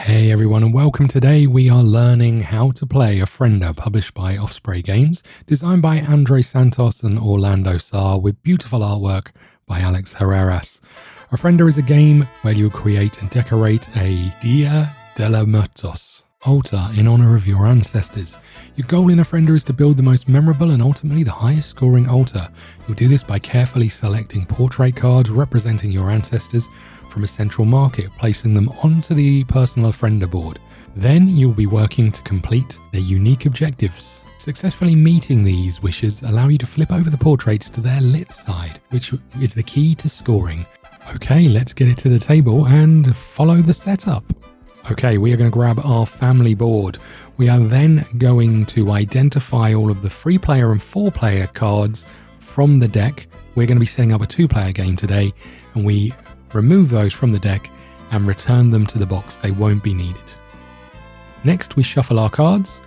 Hey everyone and welcome. Today we are learning how to play Ofrenda, published by Osprey Games, designed by Andre Santos and Orlando Saar, with beautiful artwork by Alex Herreras. Ofrenda is a game where you create and decorate a Día de Muertos altar in honor of your ancestors. Your goal in Ofrenda is to build the most memorable and ultimately the highest scoring altar. You'll do this by carefully selecting portrait cards representing your ancestors from a central market, placing them onto the personal Ofrenda board. Then you'll be working to complete their unique objectives. Successfully meeting these wishes allow you to flip over the portraits to their lit side, which is the key to scoring. Okay, let's get it to the table and follow the setup. Okay, we are going to grab our family board. We are then going to identify all of the 3-player and 4-player cards from the deck. We're going to be setting up a 2-player game today, and we remove those from the deck and return them to the box. They won't be needed. Next, we shuffle our cards,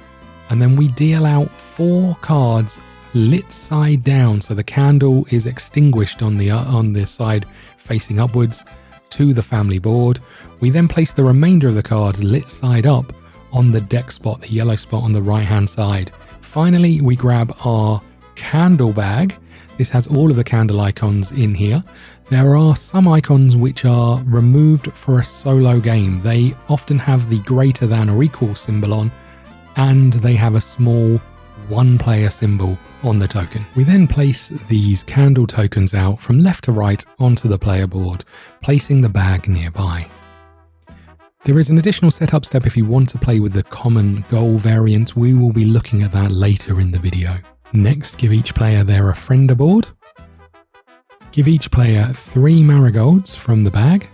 and then we deal out 4 cards lit side down, so the candle is extinguished on the side facing upwards to the family board. We then place the remainder of the cards lit side up on the deck spot, the yellow spot on the right hand side. Finally, we grab our candle bag. This has all of the candle icons in here. There are some icons which are removed for a solo game. They often have the greater than or equal symbol on, and they have a small 1-player symbol on the token. We then place these candle tokens out from left to right onto the player board, placing the bag nearby. There is an additional setup step if you want to play with the common goal variant. We will be looking at that later in the video. Next, give each player their Ofrenda board. Give each player 3 Marigolds from the bag.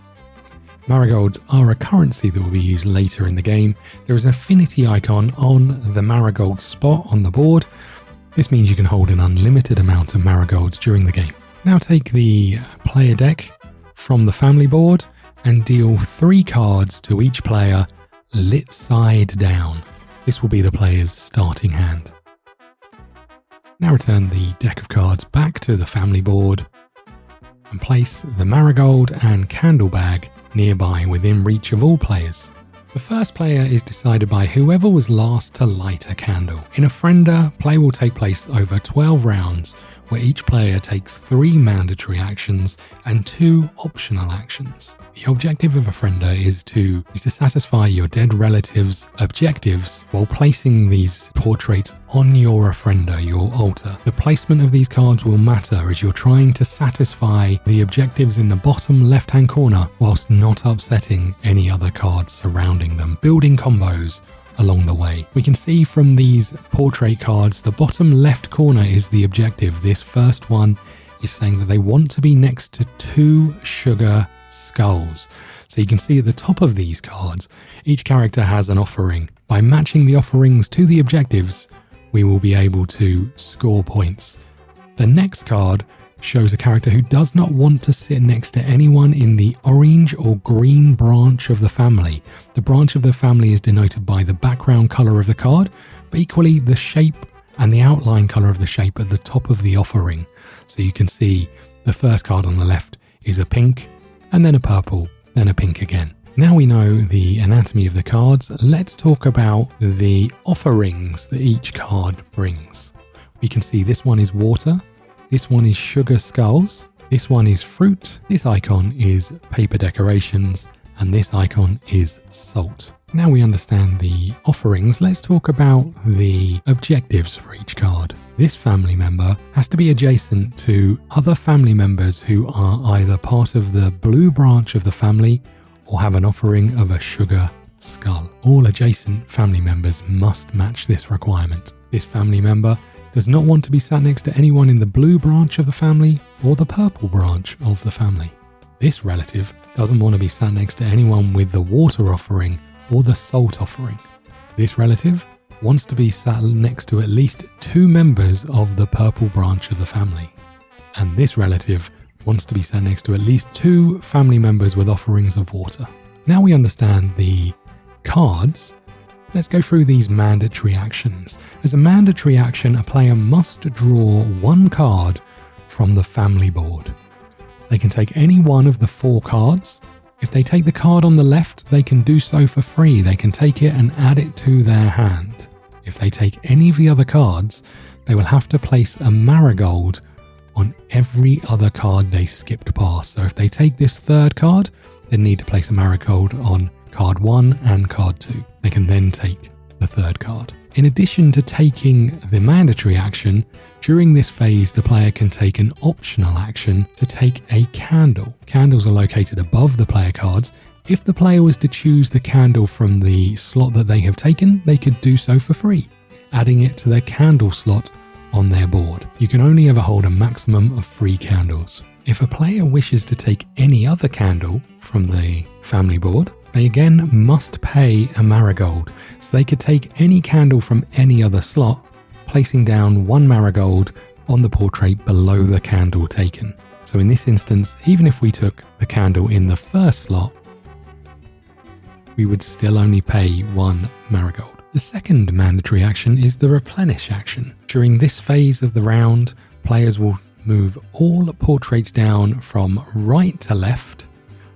Marigolds are a currency that will be used later in the game. There is an affinity icon on the Marigold spot on the board. This means you can hold an unlimited amount of Marigolds during the game. Now take the player deck from the family board and deal 3 cards to each player lit side down. This will be the player's starting hand. Now return the deck of cards back to the family board and place the Marigold and candle bag nearby within reach of all players. The first player is decided by whoever was last to light a candle. In Ofrenda, play will take place over 12 rounds, where each player takes 3 mandatory actions and 2 optional actions. The objective of Ofrenda is to satisfy your dead relatives' objectives while placing these portraits on your Ofrenda, your altar. The placement of these cards will matter as you're trying to satisfy the objectives in the bottom left-hand corner whilst not upsetting any other cards surrounding them, building combos along the way. We can see from these portrait cards, the bottom left corner is the objective. This first one is saying that they want to be next to 2 sugar skulls. So you can see at the top of these cards, each character has an offering. By matching the offerings to the objectives, we will be able to score points. The next card shows a character who does not want to sit next to anyone in the orange or green branch of the family. The branch of the family is denoted by the background color of the card, but equally the shape and the outline color of the shape at the top of the offering. So you can see the first card on the left is a pink, and then a purple, then a pink again. Now we know the anatomy of the cards, let's talk about the offerings that each card brings. We can see this one is water, this one is sugar skulls, this one is fruit, this icon is paper decorations, and this icon is salt. Now we understand the offerings, let's talk about the objectives for each card. This family member has to be adjacent to other family members who are either part of the blue branch of the family or have an offering of a sugar skull. All adjacent family members must match this requirement. This family member does not want to be sat next to anyone in the blue branch of the family or the purple branch of the family. This relative doesn't want to be sat next to anyone with the water offering or the salt offering. This relative wants to be sat next to at least 2 members of the purple branch of the family. And this relative wants to be sat next to at least 2 family members with offerings of water. Now we understand the cards. Let's go through these mandatory actions. As a mandatory action, a player must draw 1 card from the family board. They can take any one of the 4 cards If they take the card on the left, they can do so for free. They can take it and add it to their hand. If they take any of the other cards, they will have to place a Marigold on every other card they skipped past. So if they take this third card, they need to place a Marigold on card 1 and card 2. They can then take the third card. In addition to taking the mandatory action, during this phase the player can take an optional action to take a candle. Candles are located above the player cards. If the player was to choose the candle from the slot that they have taken, they could do so for free, adding it to their candle slot on their board. You can only ever hold a maximum of 3 candles. If a player wishes to take any other candle from the family board, they again must pay a Marigold. So they could take any candle from any other slot, placing down 1 Marigold on the portrait below the candle taken. So in this instance, even if we took the candle in the first slot, we would still only pay 1 Marigold. The second mandatory action is the Replenish action. During this phase of the round, players will move all portraits down from right to left,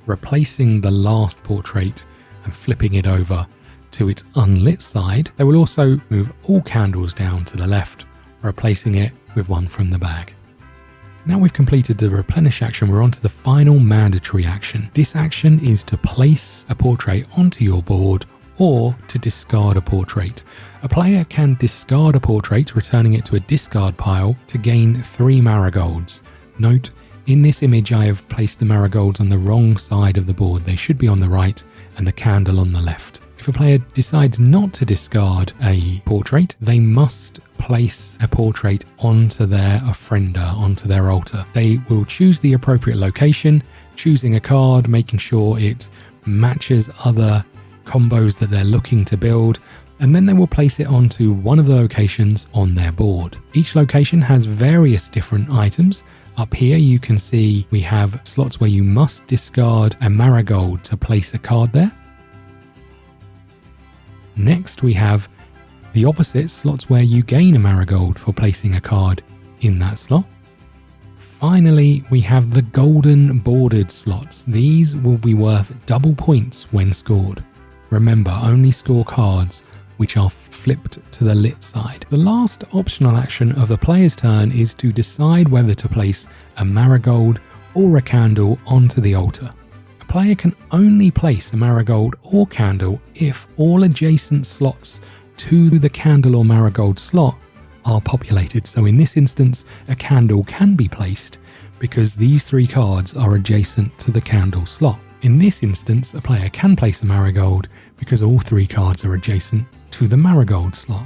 replacing the last portrait and flipping it over to its unlit side. They will also move all candles down to the left, replacing it with one from the bag. Now we've completed the Replenish action, we're on to the final mandatory action. This action is to place a portrait onto your board or to discard a portrait. A player can discard a portrait, returning it to a discard pile to gain 3 Marigolds. Note, in this image I have placed the Marigolds on the wrong side of the board. They should be on the right and the candle on the left. If a player decides not to discard a portrait, they must place a portrait onto their Ofrenda, onto their altar. They will choose the appropriate location, choosing a card, making sure it matches other combos that they're looking to build, and then they will place it onto one of the locations on their board. Each location has various different items. Up here you can see we have slots where you must discard a Marigold to place a card there. Next we have the opposite, slots where you gain a Marigold for placing a card in that slot. Finally, we have the golden bordered slots. These will be worth double points when scored. Remember, only score cards which are flipped to the lit side. The last optional action of the player's turn is to decide whether to place a Marigold or a candle onto the altar. A player can only place a Marigold or candle if all adjacent slots to the candle or Marigold slot are populated. So in this instance, a candle can be placed because these 3 cards are adjacent to the candle slot. In this instance, a player can place a Marigold because all 3 cards are adjacent to the Marigold slot.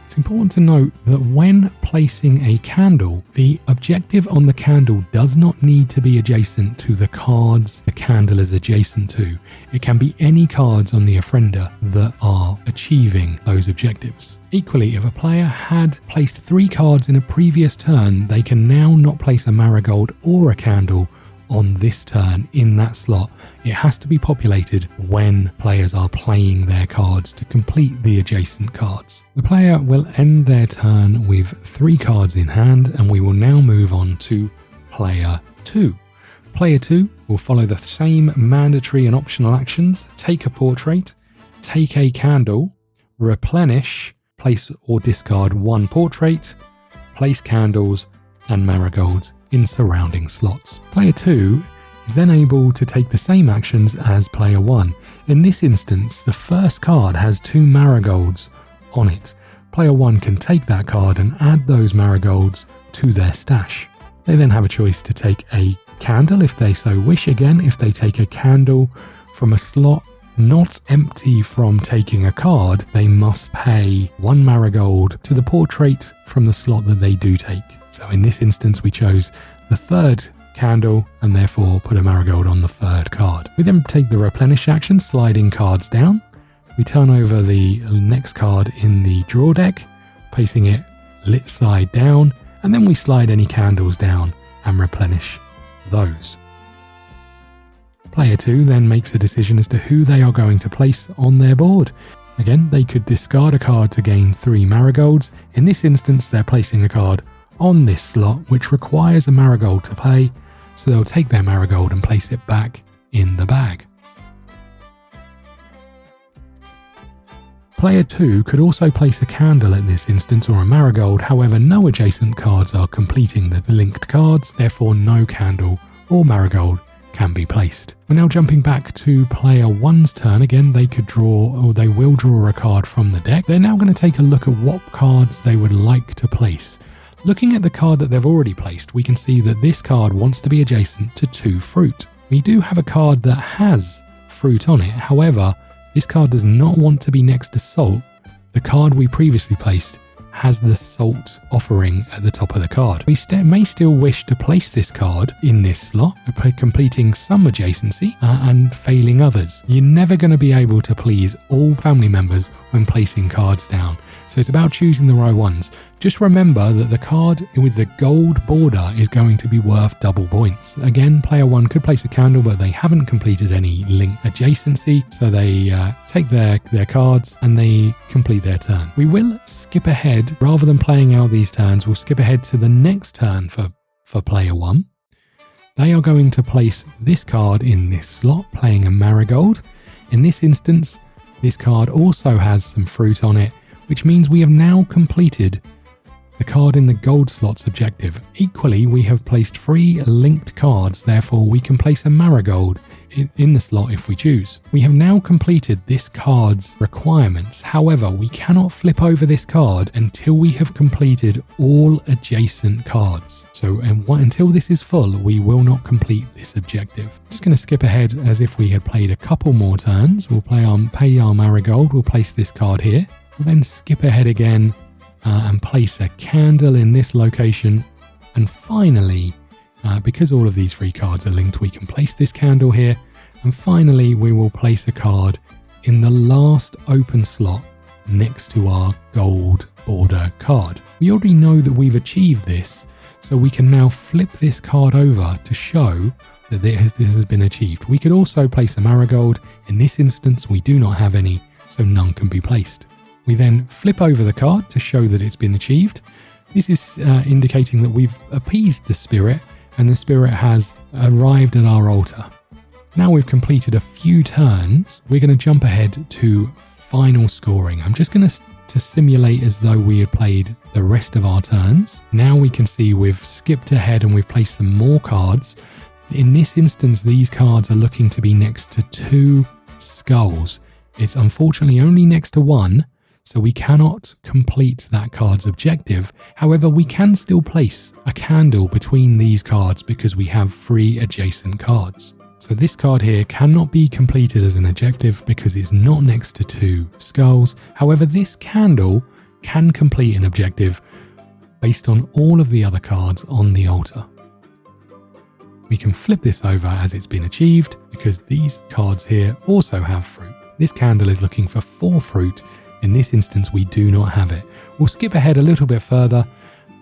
It's important to note that when placing a candle, the objective on the candle does not need to be adjacent to the cards the candle is adjacent to. It can be any cards on the Ofrenda that are achieving those objectives. Equally, if a player had placed 3 cards in a previous turn, they can now not place a Marigold or a candle on this turn in that slot. It has to be populated when players are playing their cards to complete the adjacent cards. The player will end their turn with 3 cards in hand, and we will now move on to player 2. Player 2 will follow the same mandatory and optional actions: take a portrait, take a candle, replenish, place or discard 1 portrait, place candles and Marigolds in surrounding slots. Player 2 is then able to take the same actions as player 1. In this instance, the first card has 2 Marigolds on it. Player 1 can take that card and add those Marigolds to their stash. They then have a choice to take a candle if they so wish. Again, if they take a candle from a slot not empty from taking a card, they must pay 1 Marigold to the portrait from the slot that they do take. So in this instance, we chose the 3rd candle and therefore put a Marigold on the 3rd card. We then take the Replenish action, sliding cards down. We turn over the next card in the draw deck, placing it lit side down, and then we slide any candles down and replenish those. Player 2 then makes a decision as to who they are going to place on their board. Again, they could discard a card to gain 3 Marigolds. In this instance, they're placing a card on this slot which requires a Marigold to pay, so they'll take their Marigold and place it back in the bag. Player 2 could also place a candle at this instance or a marigold, however no adjacent cards are completing the linked cards, therefore no candle or marigold can be placed. We're now jumping back to player 1's turn. Again, they could draw, or they will draw a card from the deck. They're now going to take a look at what cards they would like to place. Looking at the card that they've already placed, we can see that this card wants to be adjacent to 2 fruit. We do have a card that has fruit on it, however, this card does not want to be next to salt. The card we previously placed has the salt offering at the top of the card. We may still wish to place this card in this slot, completing some adjacency and failing others. You're never going to be able to please all family members when placing cards down, so it's about choosing the right ones. Just remember that the card with the gold border is going to be worth double points. Again, player 1 could place a candle, but they haven't completed any link adjacency, so they take their cards and they complete their turn. We will skip ahead. Rather than playing out these turns, we'll skip ahead to the next turn for player 1. They are going to place this card in this slot, playing a marigold. In this instance, this card also has some fruit on it, which means we have now completed the card in the gold slot's objective. Equally, we have placed 3 linked cards, therefore we can place a marigold in the slot if we choose. We have now completed this card's requirements. However, we cannot flip over this card until we have completed all adjacent cards. So until this is full, we will not complete this objective. Just going to skip ahead as if we had played a couple more turns. We'll pay our marigold. We'll place this card here. We'll then skip ahead again and place a candle in this location. And finally, because all of these 3 cards are linked, we can place this candle here. And finally, we will place a card in the last open slot next to our gold border card. We already know that we've achieved this, so we can now flip this card over to show that this has been achieved. We could also place a marigold. In this instance, we do not have any, so none can be placed. We then flip over the card to show that it's been achieved. This is indicating that we've appeased the spirit and the spirit has arrived at our altar. Now we've completed a few turns, we're going to jump ahead to final scoring. I'm just going to simulate as though we had played the rest of our turns. Now we can see we've skipped ahead and we've placed some more cards. In this instance, these cards are looking to be next to 2 skulls. It's unfortunately only next to 1, so we cannot complete that card's objective. However, we can still place a candle between these cards because we have 3 adjacent cards. So this card here cannot be completed as an objective because it's not next to 2 skulls. However, this candle can complete an objective based on all of the other cards on the altar. We can flip this over as it's been achieved because these cards here also have fruit. This candle is looking for 4 fruit. In this instance, we do not have it. We'll skip ahead a little bit further,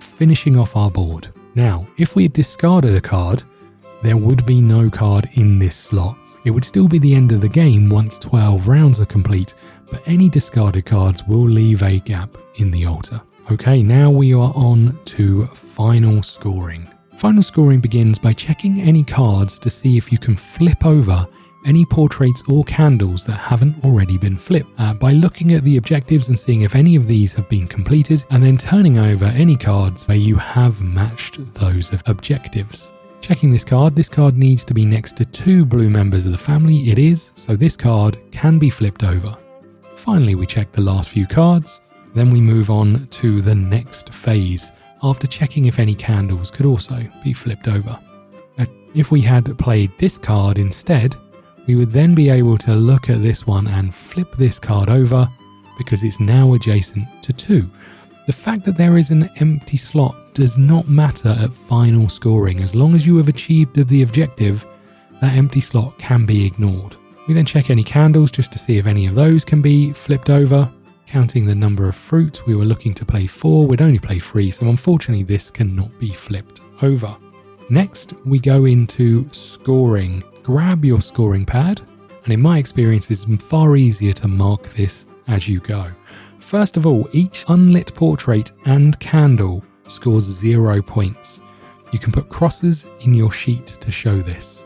finishing off our board. Now, if we had discarded a card, there would be no card in this slot. It would still be the end of the game once 12 rounds are complete, but any discarded cards will leave a gap in the altar. Okay, now we are on to final scoring. Final scoring begins by checking any cards to see if you can flip over any portraits or candles that haven't already been flipped, by looking at the objectives and seeing if any of these have been completed, and then turning over any cards where you have matched those objectives. Checking this card needs to be next to 2 blue members of the family. It is, so this card can be flipped over. Finally, we check the last few cards, then we move on to the next phase after checking if any candles could also be flipped over. If we had played this card instead, we would then be able to look at this one and flip this card over because it's now adjacent to 2. The fact that there is an empty slot does not matter at final scoring. As long as you have achieved the objective, that empty slot can be ignored. We then check any candles just to see if any of those can be flipped over. Counting the number of fruit, we were looking to play 4, we'd only play 3, so unfortunately this cannot be flipped over. Next, we go into scoring. Grab your scoring pad, and in my experience it's far easier to mark this as you go. First of all, each unlit portrait and candle scores 0 points. You can put crosses in your sheet to show this.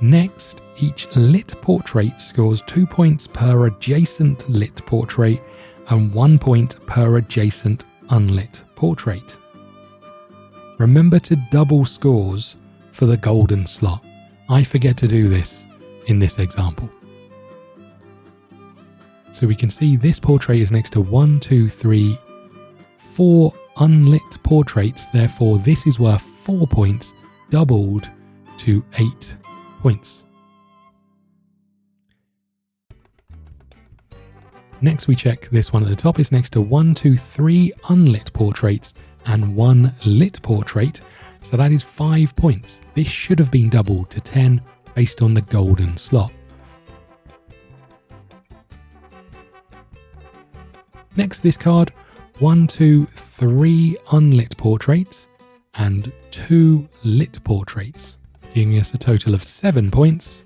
Next, each lit portrait scores 2 points per adjacent lit portrait and 1 point per adjacent unlit portrait. Remember to double scores for the golden slot. I forget to do this in this example. So we can see this portrait is next to 1, 2, 3, 4 unlit portraits. Therefore, this is worth 4 points, doubled to 8 points. Next, we check this one at the top is next to 1, 2, 3 unlit portraits and 1 lit portrait. So that is 5 points. This should have been doubled to 10 based on the golden slot. Next, this card, 1, 2, 3 unlit portraits and 2 lit portraits, giving us a total of 7 points.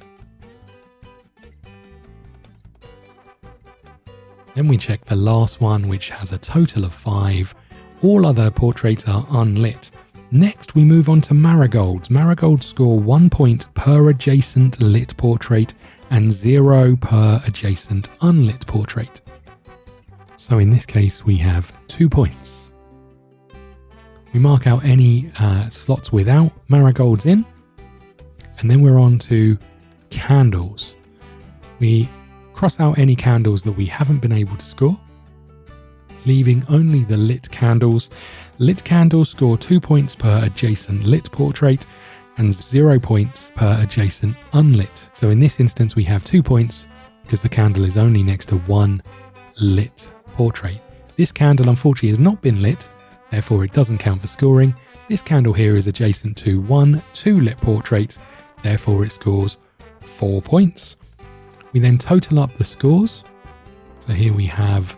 Then we check the last one, which has a total of 5. All other portraits are unlit. Next, we move on to Marigolds. Marigolds score 1 point per adjacent lit portrait and 0 per adjacent unlit portrait. So in this case, we have 2 points. We mark out any slots without marigolds in, and then we're on to candles. We cross out any candles that we haven't been able to score, leaving only the lit candles. Lit candles score 2 points per adjacent lit portrait and 0 points per adjacent unlit. So in this instance, we have 2 points because the candle is only next to 1 lit portrait. This candle unfortunately has not been lit, therefore it doesn't count for scoring. This candle here is adjacent to 1 2-lit portrait, therefore it scores 4 points. We then total up the scores. So here we have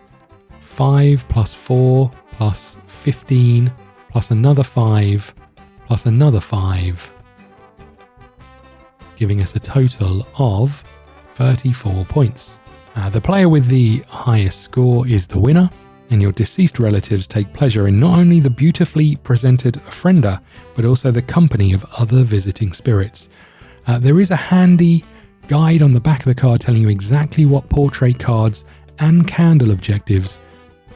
5 plus 4 plus 15 plus another 5 plus another 5, giving us a total of 34 points. The player with the highest score is the winner, and your deceased relatives take pleasure in not only the beautifully presented Ofrenda, but also the company of other visiting spirits. There is a handy guide on the back of the card telling you exactly what portrait cards and candle objectives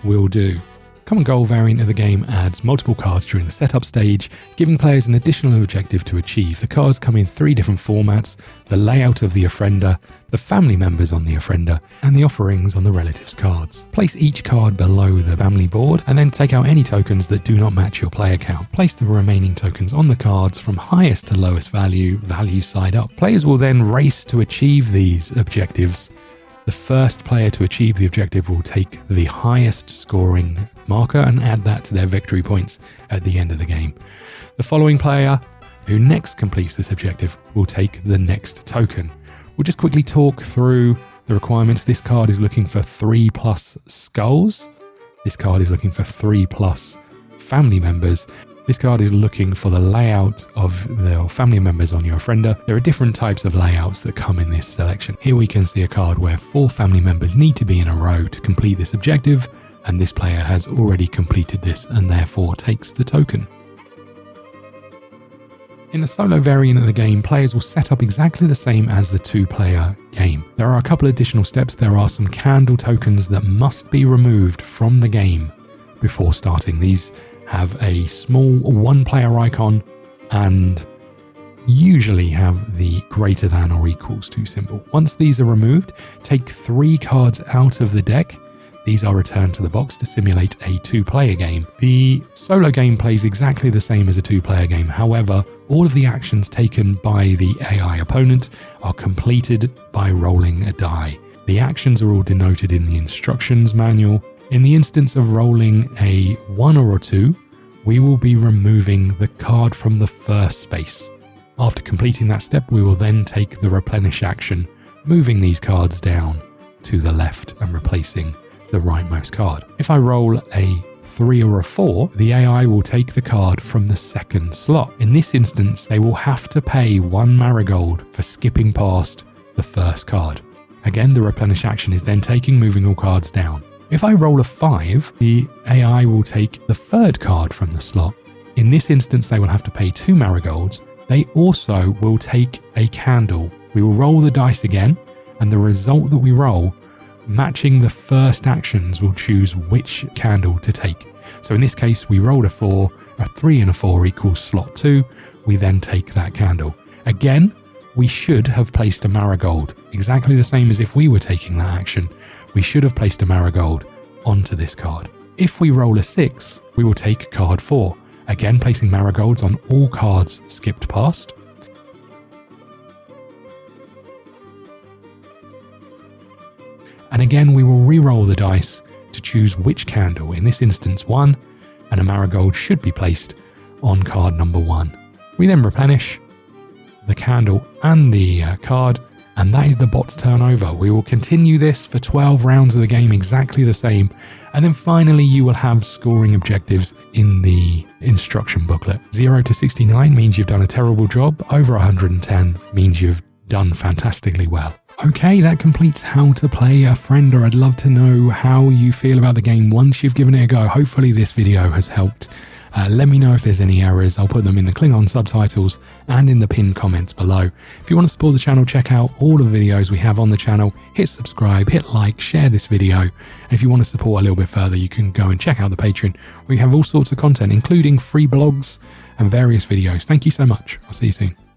will do. Common Goal variant of the game adds multiple cards during the setup stage, giving players an additional objective to achieve. The cards come in 3 different formats: the layout of the Ofrenda, the family members on the Ofrenda, and the offerings on the relatives cards. Place each card below the family board and then take out any tokens that do not match your player count. Place the remaining tokens on the cards from highest to lowest value side up. Players will then race to achieve these objectives. The first player to achieve the objective will take the highest scoring marker and add that to their victory points at the end of the game. The following player who next completes this objective will take the next token. We'll just quickly talk through the requirements. This card is looking for 3+ skulls. This card is looking for 3+ family members. This card is looking for the layout of the family members on your Ofrenda. There are different types of layouts that come in this selection. Here we can see a card where 4 family members need to be in a row to complete this objective, and this player has already completed this and therefore takes the token. In the solo variant of the game, players will set up exactly the same as the 2-player game. There are a couple additional steps. There are some candle tokens that must be removed from the game before starting. These have a small 1-player icon and usually have the greater than or equals to symbol. Once these are removed, take 3 cards out of the deck. These are returned to the box to simulate a 2-player game. The solo game plays exactly the same as a 2-player game. However, all of the actions taken by the AI opponent are completed by rolling a die. The actions are all denoted in the instructions manual. In the instance of rolling a 1 or a 2, we will be removing the card from the first space. After completing that step, we will then take the replenish action, moving these cards down to the left and replacing the rightmost card. If I roll a 3 or a 4, the AI will take the card from the second slot. In this instance, they will have to pay 1 marigold for skipping past the first card. Again, the replenish action is then moving all cards down. If I roll a 5, the AI will take the third card from the slot. In this instance, they will have to pay 2 marigolds They also will take a candle. We will roll the dice again, and the result that we roll, matching the first actions, will choose which candle to take. So in this case, we rolled a 4, a 3 and a 4 equals slot 2. We then take that candle. Again, we should have placed a marigold, exactly the same as if we were taking that action. We should have placed a marigold onto this card. If we roll a 6, we will take card 4, again placing marigolds on all cards skipped past. And again, we will re-roll the dice to choose which candle, in this instance 1, and a marigold should be placed on card number 1. We then replenish the candle and the card, and that is the bot's turn over. We will continue this for 12 rounds of the game, exactly the same, and then finally you will have scoring objectives in the instruction booklet. 0 to 69 means you've done a terrible job, over 110 means you've done fantastically well. Okay, that completes how to play Ofrenda. I'd love to know how you feel about the game once you've given it a go. Hopefully this video has helped. Let me know if there's any errors. I'll put them in the Klingon subtitles and in the pinned comments below. If you want to support the channel, check out all the videos we have on the channel. Hit subscribe, hit like, share this video. And if you want to support a little bit further, you can go and check out the Patreon, where we have all sorts of content, including free blogs and various videos. Thank you so much. I'll see you soon.